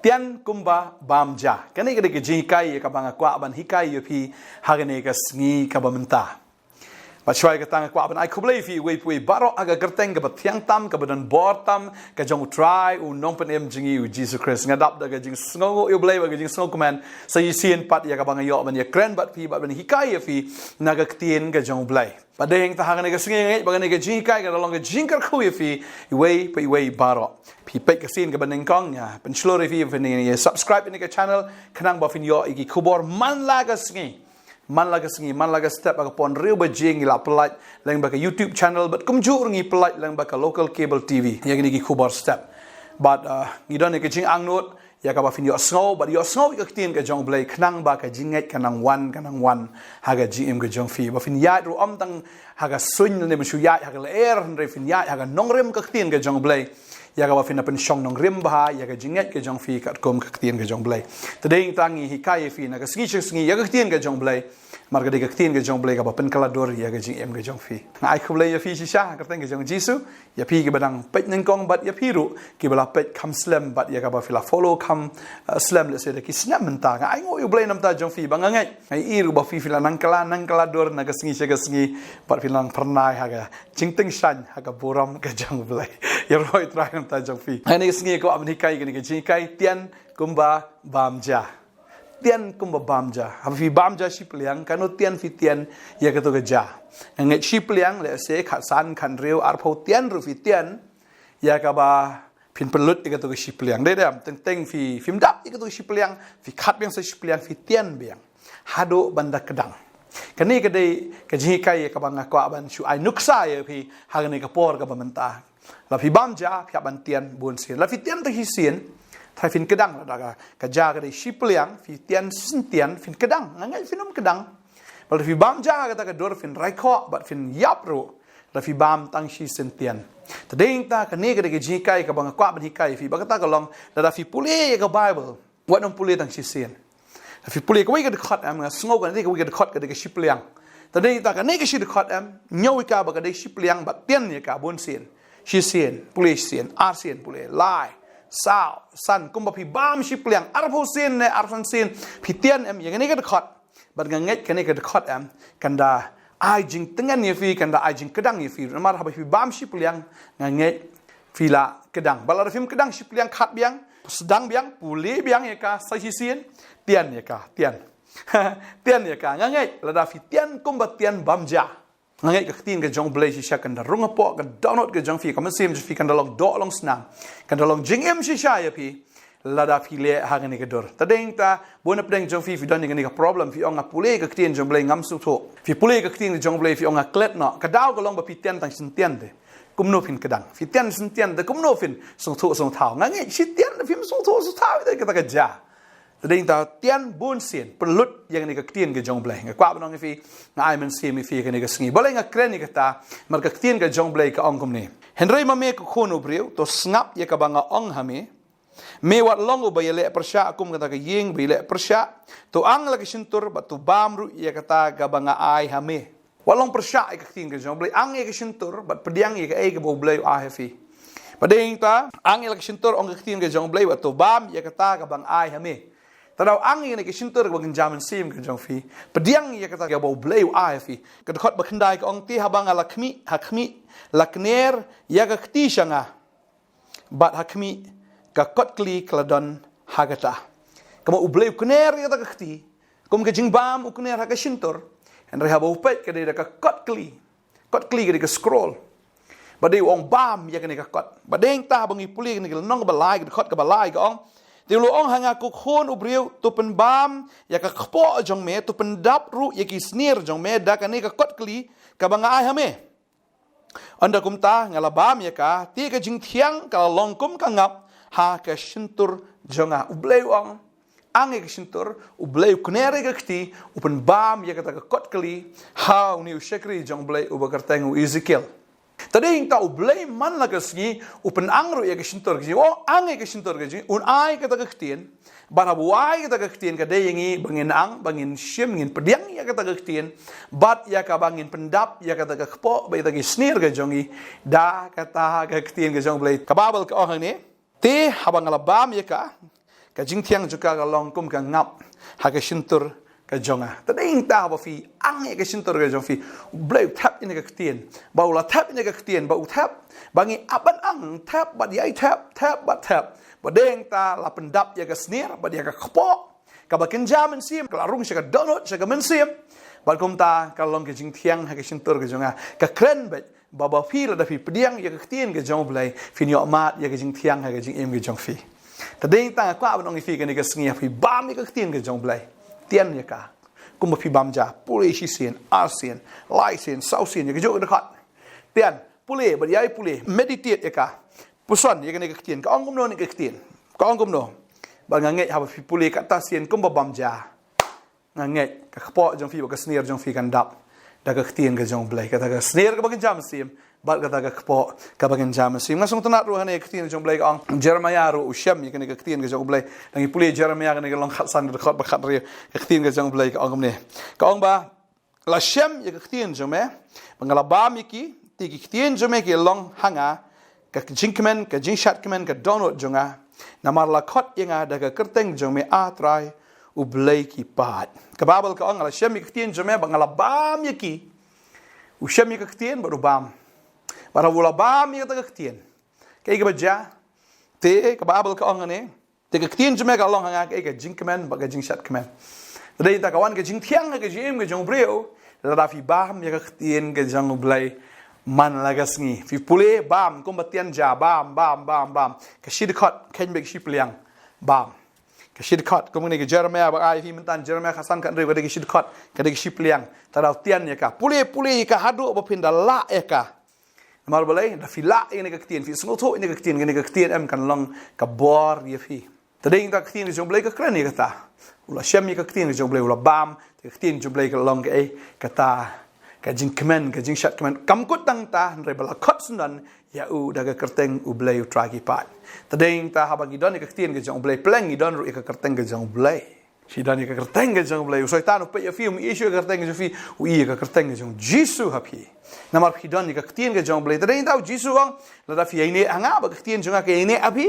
tian kumba bamja kani kade ke jikai ka banga kwa ban hikai yopi hagane ka sngi ka bamenta Pachuai ka tanga kwa ban ai kublei fi we baro aga gerteng ka bathiang tam ka badan bortam ka jong try u nong pen em jingi u Jesus Christ ngadap da ka jing sngo u blei ka jing sngo command sa yisien pat ya ka banga yo ban ya kren bat fi ban hikai fi naga ktien ka jong blei padeng ta hagane ka sngi ngai bagane ka jikai ka long ka jingkar khu fi we baro pi pe ka sin ka baneng kong ya pen slore fi ni subscribe ni ka channel kanang ba fin yo iki kubor man la ka sngi man laga step aga pon riu ba jing la pelat lang ba ka YouTube channel but kum ju ngi pelat lang ba ka local cable TV yang ni ki kubar step but ni don ke jing ang not ya ka ba fin yo snow but yo snow ka tin ka jong blai knang ba ka jinget kanang wan haga gm ka jong fi ba fin ya ru om tang haga sun ne mu ya haga air re fin ya haga nong rem ka tin ka jong blai ya ka ba fin pen shong nong rim ba ya ka jinget ka jong fi ka kom ka tin ka jong blai tadeng tangi hikai fi na ka sngi ya ka tin ka jong blai marga de ka tin ka jong blai ka ba pen kala dor ya ka jing em ka jong fi ngai khublai ya fi sha ka teng ka jong jisu ya pi ki badang pet neng kong bat ya pi ru ki bala pet kam slam bat ya ka ba fila follow kam slam le se de ki snap menta ngai ngo yu blai nam ta jong fi ba ngai iru ba fi fila nang kala dor na ka sngi bat filang pernai ha ka jing teng shan ha ka boram ka jong blai ya roi try nam ta jong fi ani sngi ko amni kai ki jing kai tian kumba bamja tian kumba bamja hafi bamja shipliang kanu tian fi tian ya ka to ga ja ngai shipliang le se kha san khan reu ar pho tian ru fi tian ya ka ba phin pelut ka to ga shipliang de dam teng fi phim dap ka to shipliang fi khat biang se shipliang fi tian biang hado banda kedang kani ka dei ka ji kai ka bang ko ban shu ai nuksa ya fi hagani ka por ka bamenta la fi bamja pya ban tian bun sin la fi tian ta hi sin thai fin kedang la daga ka ja ka dei shipliang fi tian sin tian fin kedang ngai finum kedang bal fi bam ja ka ta ka dor fin rai kho bat fin yap ro la fi bam tang shi sin tian tadeng ta ka ne ka dei ji kai ka bang kwa ban hi kai fi ba ka ta ka long la fi pule ka bible wat nom pule tang shi sin fi pule ka wi ka khot am nga sngo ka ne ka wi ka khot ka dei shipliang tadeng ta ka ne ka shi khot am nyoi ka ba ka dei shipliang ba tian ne ka bon sin shi sin pule sin ar sin pule lai sao san kumba pi bam shipliang arpho sin ne arfan sin pi tian em yang ne ka khot bat nga nget ka ne ka khot am kanda ai jing tengan ye fi kanda ai jing kedang ye fi mar ha pi bam shipliang nga nget fi la kedang balar film kedang shipliang khat biang sedang biang puli biang ye ka sai sin tian ye ka tian tian ye ka nga nget la da fi tian kumba tian bamja ngai ka tin ka jong blai sha kan da runga po ka download ka jong fi ka sim fi kan da long do long snang kan da long jing em sha ya pi la da fi le ha ga ni ka dor ta deng ta bona pdeng jong fi don ni ka problem fi onga pule ka tin jong blai ngam su tho fi pule ka tin jong blai fi onga klet no ka daw ka long ba pi tian tang sin tian de kum no fin ka dang fi tian sin tian de kum no fin song tho song thao ngai si tian fi song tho su thao de ka ta ka ja tadeng ta tian bun sin pelut yang ni ka tien ka jong blai nga kwa banong fi na ai men si mi fi ka ni ka sngi boleh nga kren ni ka ta mar ka tien ka jong blai ka ong kum ni henry ma me ko khono briu to snap ye ka banga ong ha me wat long ba ye le persha akum ka ta ka ying bi le persha to ang la ka sintur ba to bam ru ye ka ta ka banga ai ha me walong persha ka tien ka jong blai ang ye ka sintur ba pediang ye ka ai ka bo blai a ha fi padeng ta ang ye la ka sintur ong ka tien ka jong blai ba to bam ye ka ta ka bang ai ha me tadaw ang ini ke sintur ko jaman sim ke jong fi pediang ya kata ga bo bleu a fi ke khot ba khandai ko ong ti habang lakmi hakmi lakner ya ga khti shanga bat hakmi ka kot kli kladon hagata kamo ubleu kner ya ta khti kom ke jingbam ukner ha ka sintur en re habo pet ke de ka kot kli ke de scroll ba de ong bam ya ke ne ka kot ba deng ta bangi puli ke ne nong ba lai ke khot ka ba lai ko ong Tilu ong hanga ku khon ubriu tu pen bam ya ka khpo jong me tu pen dap ru ya ki snir jong me da ka ni ka kot kli ka banga ai hame anda kumta ngala bam ya ka ti ka jing thiang ka long kum ka ngap ha ka sintur jonga ubleu ong ang ka sintur ubleu knere ka kti upen bam ya ka kot kli ha uni ushekri jong blei ubakartengu Ezekiel tading ta ublei man la kasgi upen angro ya kasintor gi o ang ya kasintor gi un ai ka ta ktien bara buai ka ta ktien ka de yangi bangin ang bangin shim ngin pediang ya ka ta ktien bat ya ka bangin pendap ya ka ta kpo ba ta gi snir ga jongi da ka ta ka ktien ga jong blei ka babal ka oh ni te habang la bam ya ka ka jing thiang juga ka long kum ka ngap ha ka shintur ka jonga tading ta ba fi ang ka shintur ka jong fi bleu tap in ka ktien ba ula tap in ka ktien ba u tap bangi aban ang tap ba yai tap ba tap ba deng ta la pendap ya ka snir ba dia ka khpo ka ba kenjam sim ka rung sha ka donut sha ka men sim ba kum ta ka long ka jing thiang ha ka shintur ka jonga ka kren ba ba fi la da fi pediang ya ka ktien ka jong blai fi nyo mat ya ka jing thiang ha ka jing em ka jong fi tading ta kwa ba nong fi ka ni ka sngi fi bam ya ka ktien ka jong blai tian ya ka kum ba fi bam ja puli shi sien asien lai sien sau sien ya ka jong da khat tian puli ba yai puli meditate ya ka puson ya ka ni ka ktien ka ong kum no ni ka ktien ka ong kum no ba nga nge ha ba fi puli ka ta sien kum ba bam ja nga nge ka khpo jong fi ba ka snir jong fi kan dap da ka ktien ka jong blai ka ta ka snir ka ba kan jam sim ba ka ta ka khpo ka ba kan jam sim ngasong tanat ru hane ktien jong blai ka ong Jeremiah ru ushem ya ka ni ka ktien ka jong blai ngi puli Jeremiah ka ni ka long khat san ka khot ba khat ri ka ktien ka jong blai ka ong ne ka ong ba la shem ya ka ktien jong me bangala ba mi ki ti ki ktien jong me ki long hanga ka jinkmen ka jinshat kemen ka donut jonga namar la khot yenga da ka kerteng jong me a trai u blai ki pat ka babel ka ong la shem ya ka ktien jong me bangala ba mi ki u shem ya ka ktien ba ru bam para wala bam ya ka ktien kai ka baja te ka babel ka ong ne te ka ktien jong me ka long hanga kai ka jinkmen ba ka jinshat kemen dei ta ka wan ka jing thiang ka jim ka jong breu la fi bam ya ka ktien ka jong blai man lagas ngi fi pule bam kombatian ja bam ka shidkot ken bek shipliang bam ka shidkot kum ni ka Jeremiah ba ai fi mentan Jeremiah khasan kan re ka shidkot ka de shipliang ta daw tian ya ka pule ka hadu ba pinda la ya ka mal balai da fi la ini ka ktien fi snoto ini ka ktien em kan long ka bor ya fi ta ding ta ktien jong blai ka kran ni ka ta ula shem ka ktien jong blai ula bam ka ktien jong blai ka long ka ta ka jing kemen ka jing shat kemen kam kut tang ta re bala khot sunan ya u daga kerteng u blai u tragi pat tadeng ta habagi don ka ktien ka jong blai pleng don ru ka kerteng ka jong blai si don ka kerteng ka jong blai u soitan u pe ya fi u issue ka kerteng ka fi u ka kerteng ka jong jisu hapi namar fi don ka ktien ka jong blai tadeng ta jisu ang la da fi ine anga ba ka ktien jong ka ine api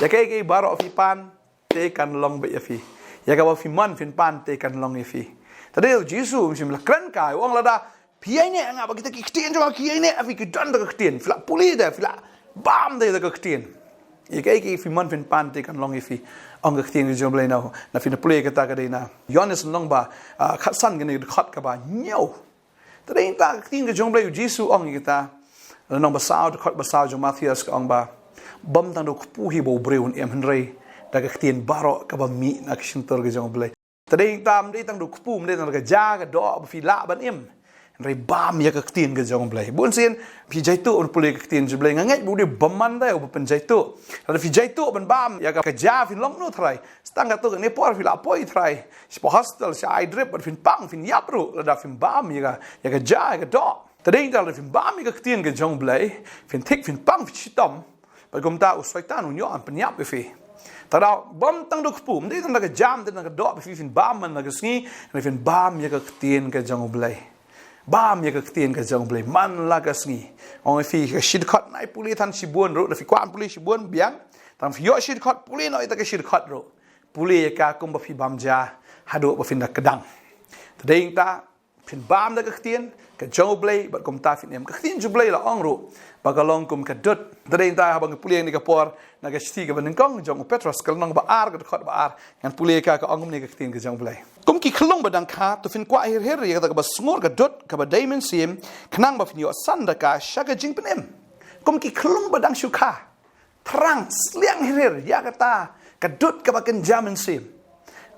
ya kai baro fi pan te kan long be ya fi ya ka ba fi man fin pan te kan long ya fi tadeng jisu sim la kran kai wang la da piai ne anga ba kita ktien jo ki ne afi ki dan da ktien fla puli da fla bam da ktien e kai ki fi man fin pan te kan long ifi ong ktien jo blai na na fi na puli ka ta ka de na yonis long ba khat san gane khat ka ba nyau ta de ta ktien jo blai jisu ong kita nong ba sao khat ba sao jo Matthias ka ong ba bam tang do pu hi bo breun em henry da ktien baro ka ba mi na kishin tor ga jo blai ta de tam de tang do pu de tang ka ja ka do fi la ban em re bam ya ka ktien ka jong blai bun sien fi jaitu on pule ka ktien blai ngai bu de baman da u pen jaitu ada fi jaitu ban bam ya ka ja fi long no thrai stang ka to ne por fi la poi thrai spo hostel sa I drip but fin pang fin yapru da fin bam ya ka ja ka do ta ding da fin bam ya ka ktien ka jong blai fin tik fin pang fi chitom ba gom ta u soitan u nyo an pen yap fi ta bam tang do kpum de tang ka jam de ka do fi fin bam man ka sngi fin bam ya ka ktien ka jong blai bam ya ka ktien ka jong blai man la ka sngi ong fi ka shid khat nai puli than sibun ro da fi kwan puli sibun biang tam fi yo shid khat puli no ita ka shid khat ro puli ya ka kum ba fi bam ja hadu ba fin da kadang tading ta fin bam da ka ktien ka jong blai ba kum ta fin em ka ktien jong blai la ong ro ba ka long kum ka dut tading ta habang puli ni ka por na ka sti ka ban kong jong Petrus ka nang ba ar ka khat ba ar kan puli ka ong ni ka ktien ka jong blai kum ki khlong ba dang kha to fin kwa her ya ka ba smor ka dut ka ba diamond sim khnang ba fin yo san da ka shaga jing penem kum ki khlong ba dang shu kha terang sliang her ya kata ka dut ka ba kan jamin sim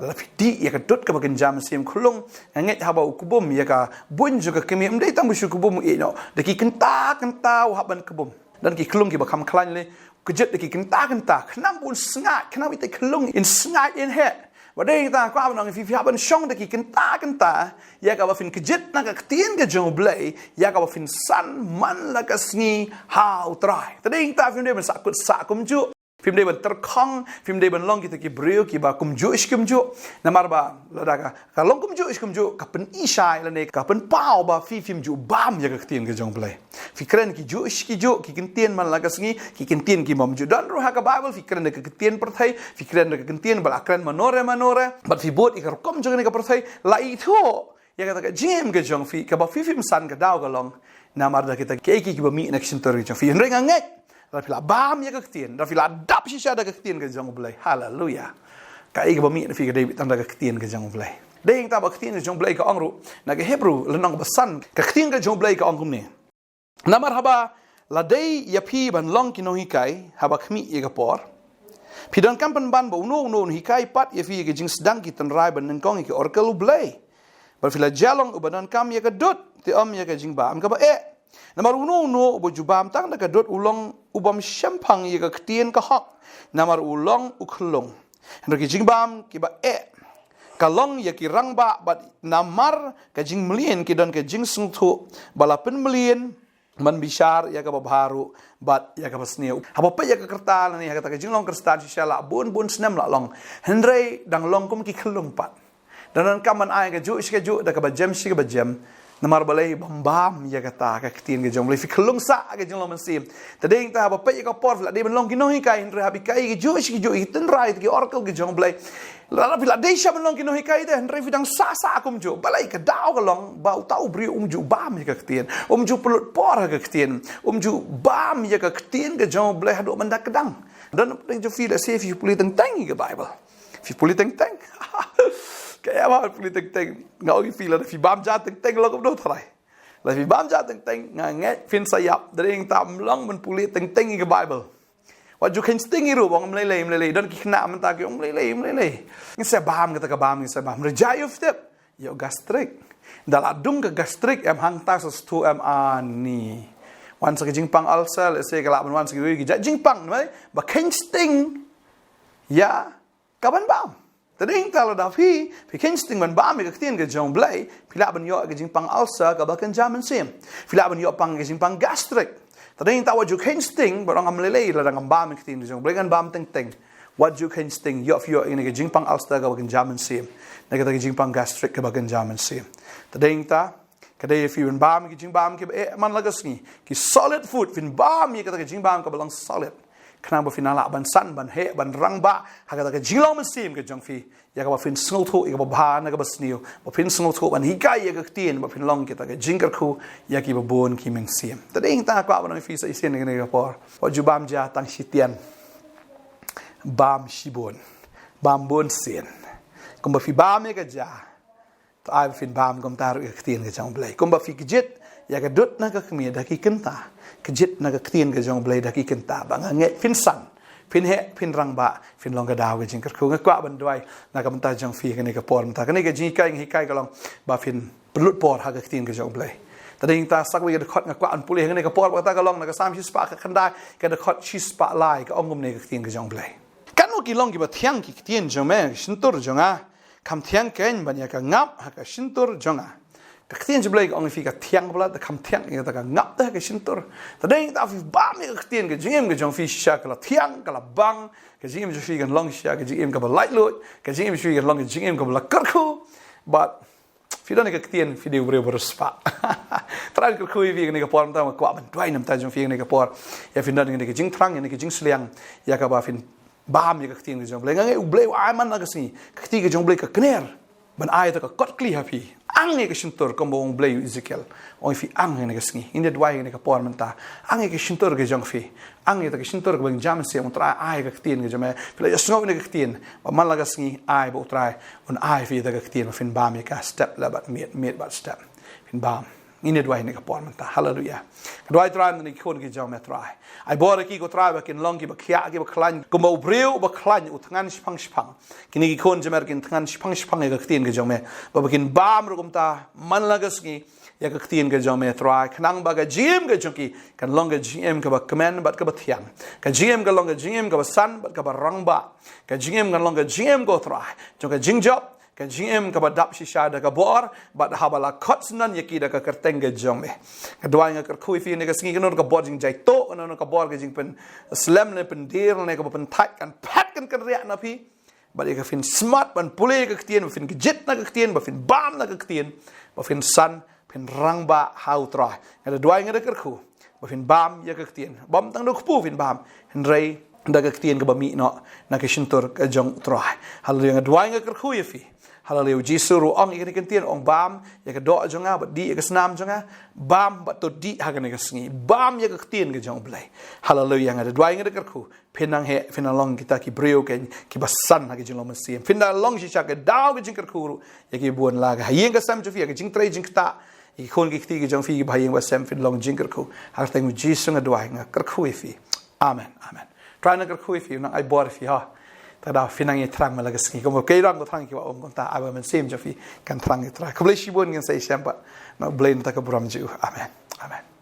la fiti ya ka dut ka ba kan jamin sim khlong nget ha ba ukubum ya ka bun ju ka kemi mdai tam bu shu kubum e no de ki kenta wa haban kubum dan ki khlong ki ba kham khlan le kejut de ki kenta khnam bun snga khnam ite khlong in snga in he wa de ta kwa ba nang fi haban shong de ki kenta ya ka ba fin kejut na ka ktien ka jong blai ya ka ba fin san man la ka sngi how try ta de ta fin de sa kut sa kum ju Film dia terkong, film dia long kita ki brio ki ba kumju namar ba ladaga ka long kumju ka pen isai la ne ka pen pau ba film ju bam ya ka tien ke jong play fikren ki ju ki kentien man laga sngi ki kentien ki mom ju dan ro ha ka bible fikren de ka kentien perthai fikren de ka kentien bal akran manore bat fi bot ikar kom jong ne ka perthai la i tho ya ka jim ke jong fi ka ba film san ka daw ka long namar da kita ki ba mi action tori jong fi renga ngai Rafila bam ya ketien, Rafila dap sisa ada ketien ke jong belai. Haleluya. Kai ke bami fi ke David tanda ketien ke jong belai. Deng ta ba ketien ke jong belai ke angru, na ke Hebrew lenang besan ke ketien ke jong belai ke angru ni. Namar haba la dei ya pi ban long ki no hikai haba khmi ye ke por. Pidan kampan ban ba uno hikai pat ya fi ke jing sedang ki tan rai ban nengkong ke orkel belai. Rafila jalong ubadan kam ye ke dot ti om ye ke jing ba am ka ba Namar uno bojubam tang daga dot ulong ubam syampang ye ka ketien ka hak. Namar ulong uklong. Hendak jingbam ki ba kalong ye ki rangba bat namar ka jing melien ki dan ka jing sungtu balapen melien man bishar ya ka baru bat ya ka pasniu. Haba pa ya ka kertal ni ka ta ka jing long kerstan sisala bun snem la long. Hendrai dang long kum ki kelung pat. Dan kaman ai ka ju da ka ba jam shi ka ba jam. Namar balai bam ya kata ka ketien ke jong balai fi kelung sa ke jong long mensim tadeng ta ba pe ka por la de ben long ki no hi kai ndra habi kai ke ju ten rai ke oracle ke jong balai la bila de sha ben long ki no hi kai de ndra fi dang sa kum ju balai ka daw ka long ba tau bri ju bam ya ka ketien ju pelut por ka ketien ju bam ya ka ketien ke jong balai hado mandak kedang dan deng ju fi la se fi puli teng ke bible fi puli teng Kaya apa politik teng ngau ki fila fi bam ja teng lo kom do tharai la fi bam ja teng nga nge fin sayap dering tam long men puli teng ke bible what you can sting iru bang mlele don ki khna man ta ki mlele ni se bam ka bam ni se bam rejai of step yo gastrik dal adung ke gastrik em hang ta sos tu em ani wan sa jing pang alsel se ka la wan sa ki jing pang mai ba ken sting ya kaban bam Tading talo da fi kensting man ba mi ka tien ke jong blai pila ban yo ke jing pang ulcer ka ba kan jaman sim pila ban yo pang ke jing pang gastric tading tawa ju kensting barang am lele la dang ba mi ka tien jong blai kan ba teng what you kensting yo fi yo in ke jing pang ulcer ka ba kan jaman sim na ka jing pang gastric ka ba kan jaman sim tading ta kada fi ban ba mi ke jing ba mi ke man lagas ni ki solid food fin ba mi ka jing ba ka ba lang solid Kenapa finala ban san ban he ban rangba haga ka jilong mesim ke jong fi ya ka fin sngo tho ya ka ba na ka basniu ba fin sngo tho ban hikai ya ka tien ba fin long kita ka jingker khu ya ki ba bon ki meng sim tading ta kwa ban fi sa isen ne ka por wa ju bam ja tang sitian bam shibon bam bon sen kum ba fi bam ka ja to ai fin bam kom tar ka tien ka jong blai kum ba fi kjet ya ka dot na ka kmi da ki kenta kejit na ketien ke jong blai da ki kenta bang nge fin san fin he fin rang ba fin long ka daw ke jing ka khu ngakwa ban dwai na ka mta jong fi ke ne ka por mta ke ne ke ji kai ngi kai ka long ba fin pelut por ha ka ketien ke jong blai tading ta sak wi ka khot ngakwa an puli ne ka por ba ta ka long na ka sam shi spa ka khanda ka da khot shi spa lai ka ongum ne ka ketien ke jong blai kan no ki long ki ba thiang ki ketien jong me shintur jong a kam thiang ken ban ya ka ngap ha ka shintur jong a Ketien je bleek ongeveer ka tiang blad, kam tiang ya ta ka ngap ta ka sintor. Ta ding ta fi ba me ka ketien ke jim ke jong fi sha ka tiang ka bang, ke jim je fi kan long sha ke jim ka ba light load, ke jim fi kan long jim ka ba karku. But fi dan ka ketien fi de bre spa. Tran ka khu fi ne ka por ta ma kwa ban dwai nam ta jong fi ne ka por. Ya fi dan ne ka jing trang ne ka jing sliang ya ka ba fin ba me ka ketien ke jong bleek ngai u bleek ai man na ka si. Ka ketien ke jong bleek ka kner. Ban ai ta ka kot kli happy. Ang ke sintor ko bong blay Ezekiel o fi ang ne ka sngi inde dwai ne ka por menta ang ke sintor ke jong fi ang ta ke sintor ko bang jam se on tra ai ka ktien ke jame pila sngo ne ka ktien ba man la ka sngi ai bo tra on ai fi ta ka ktien fin ba me ka step la bat miet bat step fin ba inde dwai ne ka por menta hallelujah dwai tra ne ko ke jame tra ai bor ki ko tra ba kin long ki ba khia ki ba klan ko mo breu ba klan u tngan spang kini ki kon jamer kin tngan spang ka ktien ke jame ba kin bam ro ta man lagas ki ya ka ktien ke jome tra khnang ba ga gm ke jonki kan long gm ka ba command bat ka ba thiang ka gm ka long gm ka ba san bat ka ba rang ba ka gm kan long gm go tra jo ka jing job ka jingem ka badap shisha da ka bor bad habala khots nan yaki da ka kerteng ge jong me ka dwai nga ka khui fi ne ka sngi ka non ka bor jing jai to non ka bor ge jing pen slam ne pen dir ne ka pen thak kan pat kan ria na pi bad ka fin smart ban pule ka ktien fin gejit na ka ktien ba fin bam na ka ktien ba fin san fin rang ba how try ka dwai nga da ka khu ba fin bam ya ka ktien bam tang do khu fin bam hin rei da ka ktien ka ba mi no na ka shintur ka jong try hallelujah nga dwai nga ka khu ya fi hallelujah jisu ru ong ikan ikan tien ong bam ya ka do jonga ba di ka snam jonga bam ba to di ha ka ne ka sngi bam ya ka tien ka jong blai hallelujah nga dwai nga ka khu pinang he finalong kita ki brio ken ki basan ha ki jong masim finalong shi cha ka daw ka jing ka khu ya ki buon la ga yeng ka sam chu fi ka jing tre jing ta i khon ki ti ki jong fi ki bhayeng ba sam finalong jing ka khu har teng jisu nga dwai nga ka khu fi amen amen try na ka khu fi na ai bor fi ha tada finang itrang malagas ki como kay rang ko trang ki wa ong ta aba men sim jafi kan trang itra kabli shibon ngin sai shamba na blain ta ka buram ju amen amen